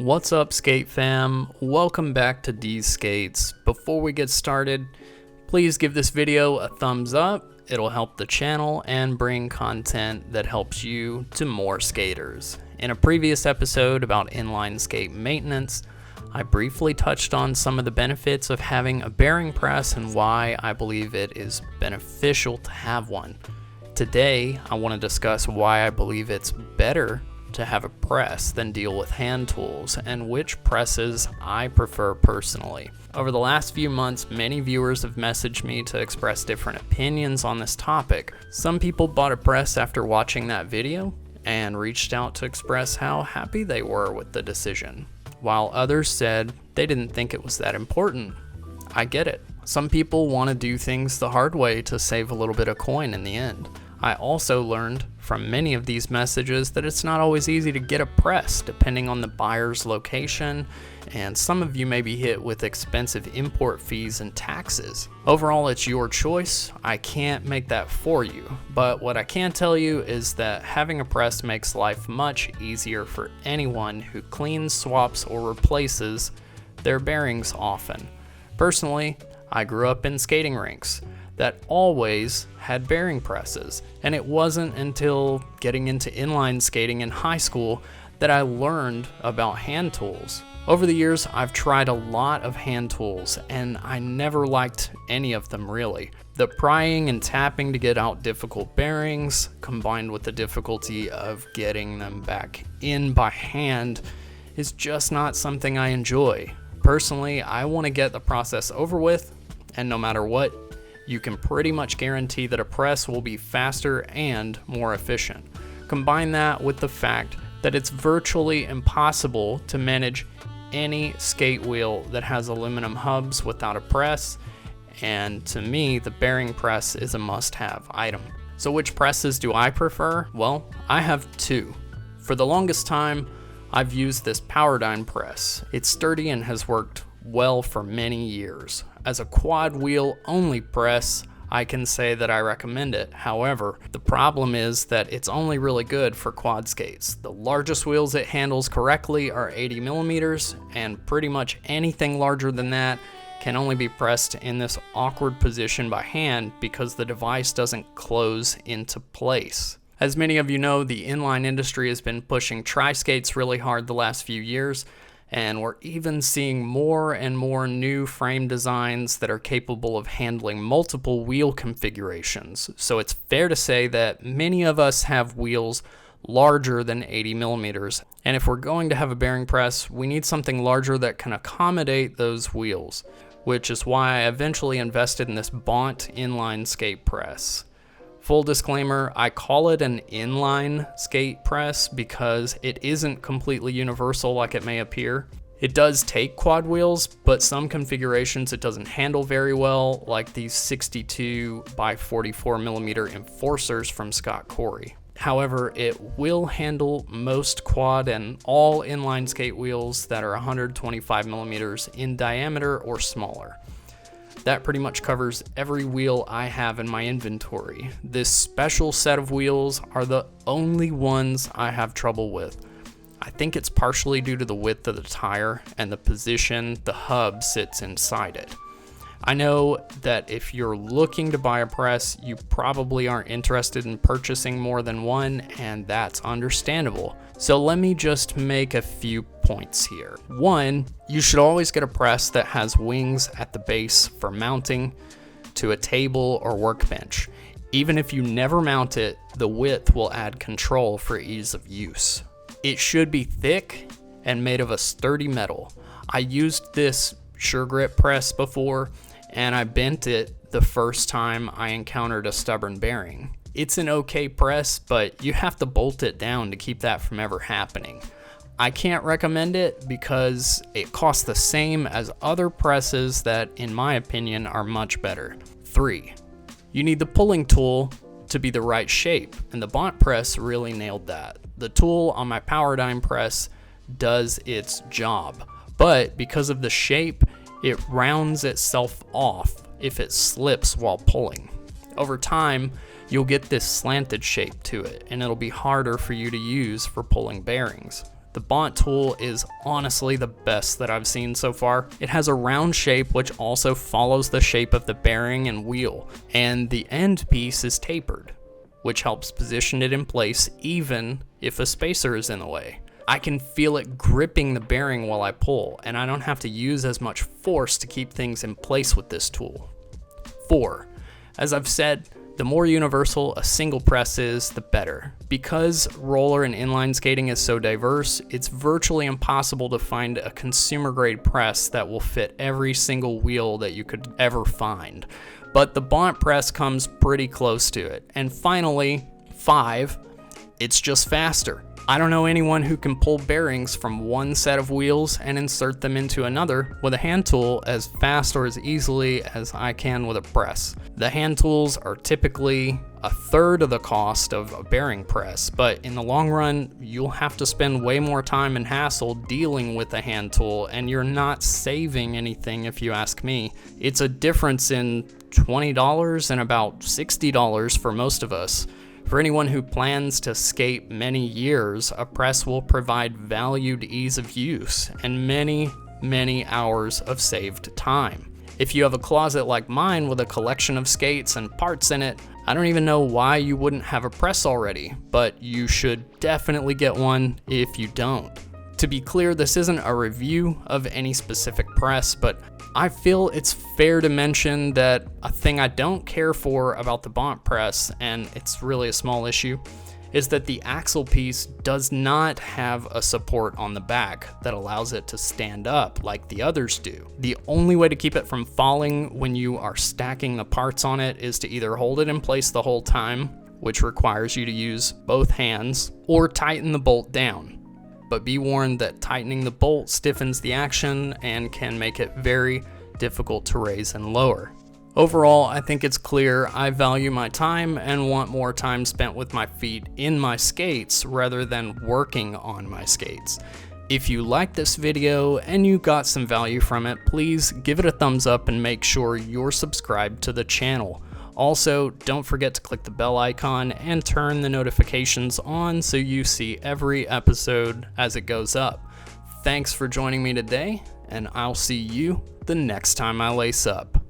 What's up, skate fam? Welcome back to Deez Skates. Before we get started, please give this video a thumbs up. It'll help the channel and bring content that helps you to more skaters. In a previous episode about inline skate maintenance, I briefly touched on some of the benefits of having a bearing press and why I believe it is beneficial to have one. Today, I want to discuss why I believe it's better to have a press than deal with hand tools, and which presses I prefer personally. Over the last few months, many viewers have messaged me to express different opinions on this topic. Some people bought a press after watching that video and reached out to express how happy they were with the decision, while others said they didn't think it was that important. I get it. Some people want to do things the hard way to save a little bit of coin in the end. I also learned from many of these messages that it's not always easy to get a press depending on the buyer's location, and some of you may be hit with expensive import fees and taxes. Overall, it's your choice. I can't make that for you, but what I can tell you is that having a press makes life much easier for anyone who cleans, swaps, or replaces their bearings often. Personally, I grew up in skating rinks that always had bearing presses, and it wasn't until getting into inline skating in high school that I learned about hand tools. Over the years, I've tried a lot of hand tools, and I never liked any of them really. The prying and tapping to get out difficult bearings, combined with the difficulty of getting them back in by hand, is just not something I enjoy. Personally, I want to get the process over with, and no matter what, you can pretty much guarantee that a press will be faster and more efficient. Combine that with the fact that it's virtually impossible to manage any skate wheel that has aluminum hubs without a press, and to me, the bearing press is a must-have item. So which presses do I prefer? Well, I have two. For the longest time, I've used this Powerdyne press. It's sturdy and has worked well for many years. As a quad wheel only press, I can say that I recommend it. However, the problem is that it's only really good for quad skates. The largest wheels it handles correctly are 80 millimeters, and pretty much anything larger than that can only be pressed in this awkward position by hand because the device doesn't close into place. As many of you know, the inline industry has been pushing tri-skates really hard the last few years, and we're even seeing more and more new frame designs that are capable of handling multiple wheel configurations. So it's fair to say that many of us have wheels larger than 80 millimeters. And if we're going to have a bearing press, we need something larger that can accommodate those wheels, which is why I eventually invested in this Bont inline skate press. Full disclaimer, I call it an inline skate press because it isn't completely universal like it may appear. It does take quad wheels, but some configurations it doesn't handle very well, like these 62 by 44 millimeter enforcers from Scott Corey. However, it will handle most quad and all inline skate wheels that are 125 millimeters in diameter or smaller. That pretty much covers every wheel I have in my inventory. This special set of wheels are the only ones I have trouble with. I think it's partially due to the width of the tire and the position the hub sits inside it. I know that if you're looking to buy a press, you probably aren't interested in purchasing more than one, and that's understandable. So let me just make a few points here. One, you should always get a press that has wings at the base for mounting to a table or workbench. Even if you never mount it, the width will add control for ease of use. It should be thick and made of a sturdy metal. I used this Sure Grip press before, and I bent it the first time I encountered a stubborn bearing. It's an okay press, but you have to bolt it down to keep that from ever happening. I can't recommend it because it costs the same as other presses that, in my opinion, are much better. 3, you need the pulling tool to be the right shape, and the Bont press really nailed that. The tool on my Powerdyne press does its job, but because of the shape, it rounds itself off if it slips while pulling. Over time, you'll get this slanted shape to it, and it'll be harder for you to use for pulling bearings. The Bont tool is honestly the best that I've seen so far. It has a round shape which also follows the shape of the bearing and wheel, and the end piece is tapered, which helps position it in place even if a spacer is in the way. I can feel it gripping the bearing while I pull, and I don't have to use as much force to keep things in place with this tool. 4. As I've said, the more universal a single press is, the better. Because roller and inline skating is so diverse, it's virtually impossible to find a consumer-grade press that will fit every single wheel that you could ever find. But the Bont press comes pretty close to it. And finally, 5, it's just faster. I don't know anyone who can pull bearings from one set of wheels and insert them into another with a hand tool as fast or as easily as I can with a press. The hand tools are typically a third of the cost of a bearing press, but in the long run, you'll have to spend way more time and hassle dealing with a hand tool, and you're not saving anything if you ask me. It's a difference in $20 and about $60 for most of us. For anyone who plans to skate many years, a press will provide valued ease of use and many hours of saved time. If you have a closet like mine with a collection of skates and parts in it, I don't even know why you wouldn't have a press already, but you should definitely get one if you don't. To be clear, this isn't a review of any specific press, but I feel it's fair to mention that a thing I don't care for about the Bont press, and it's really a small issue, is that the axle piece does not have a support on the back that allows it to stand up like the others do. The only way to keep it from falling when you are stacking the parts on it is to either hold it in place the whole time, which requires you to use both hands, or tighten the bolt down. But be warned that tightening the bolt stiffens the action and can make it very difficult to raise and lower. Overall, I think it's clear I value my time and want more time spent with my feet in my skates rather than working on my skates. If you liked this video and you got some value from it, please give it a thumbs up and make sure you're subscribed to the channel. Also, don't forget to click the bell icon and turn the notifications on so you see every episode as it goes up. Thanks for joining me today, and I'll see you the next time I lace up.